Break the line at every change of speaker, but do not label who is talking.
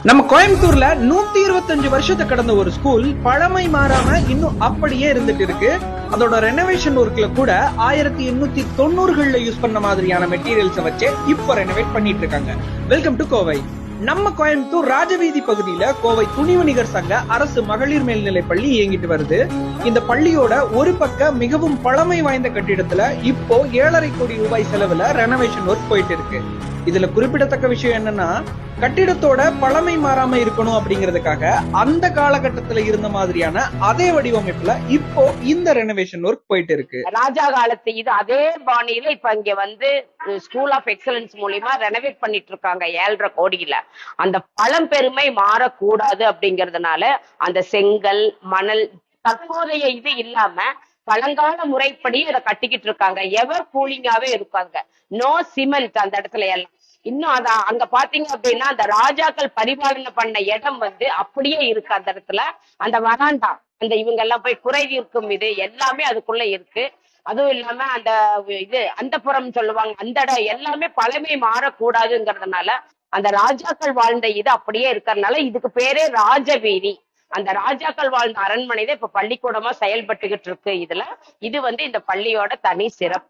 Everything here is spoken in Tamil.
நம்ம கோயம்புத்தூர்ல 125 வருஷத்தை கடந்த ஒரு ஸ்கூல் பழமை மாறாம இன்னும் அப்படியே இருந்துட்டு இருக்கு. அதோட ரெனோவேஷன் ஒர்க்ல கூட 1890கள்ல யூஸ் பண்ண மாதிரியான மெட்டீரியல்ஸ் வச்சு இப்ப ரெனோவேட் பண்ணிட்டு இருக்காங்க. Welcome to Kovai. நம்ம கோயம்புத்தூர் ராஜவீதி பகுதியில கோவை துணிவணிகர் சங்க அரசு மகளிர் மேல்நிலை பள்ளி இயங்கிட்டு வருது. இந்த பள்ளியோட ஒரு பக்க மிகவும் பழமை வாய்ந்த கட்டிடத்துல இப்போ 7.5 கோடி ரூபாய் செலவுல ரெனோவேஷன் ஒர்க் போயிட்டு இருக்கு. இதுல குறிப்பிடத்தக்க விஷயம் என்னன்னா, கட்டிடத்தோட பழமை மாறாம இருக்கணும் அப்படிங்கறதுக்காக அந்த காலகட்டத்துல இருந்த மாதிரியான அதே வடிவமைப்புல இப்போ இந்த ரெனோவேஷன் ஒர்க் போயிட்டு இருக்கு.
ராஜா காலத்து இது அதே பாணியில இப்ப இங்க வந்து ஸ்கூல் ஆஃப் எக்ஸலன்ஸ் மூலியமா ரெனோவேட் பண்ணிட்டு இருக்காங்க 7.5 கோடியில. அந்த பழம்பெருமை மாறக்கூடாது அப்படிங்கறதுனால அந்த செங்கல் மணல் தற்போதைய இது இல்லாம பழங்கால முறைப்படி இதை கட்டிக்கிட்டு இருக்காங்க. எவர் கூலிங்காவே இருக்காங்க. நோ சிமெண்ட் அந்த இடத்துல எல்லாம். இன்னும் அங்க பாத்தீங்க அப்படின்னா அந்த ராஜாக்கள் பரிபாலனை பண்ண இடம் வந்து அப்படியே இருக்கு. அந்த இடத்துல அந்த வராண்டா அந்த இவங்க எல்லாம் போய் குறை தீர்க்கும் இது எல்லாமே அதுக்குள்ள இருக்கு. அதுவும் இல்லாம அந்த இது அந்த புறம் சொல்லுவாங்க, அந்த இடம் எல்லாமே பழமை மாறக்கூடாதுங்கிறதுனால அந்த ராஜாக்கள் வாழ்ந்த இது அப்படியே இருக்கிறதுனால இதுக்கு பேரே ராஜவீதி. அந்த ராஜாக்கள் வாழ்ந்த அரண்மனை தான் இப்ப பள்ளிக்கூடமா செயல்பட்டுகிட்டு இருக்கு. இதுல இது வந்து இந்த பள்ளியோட தனி சிறப்பு.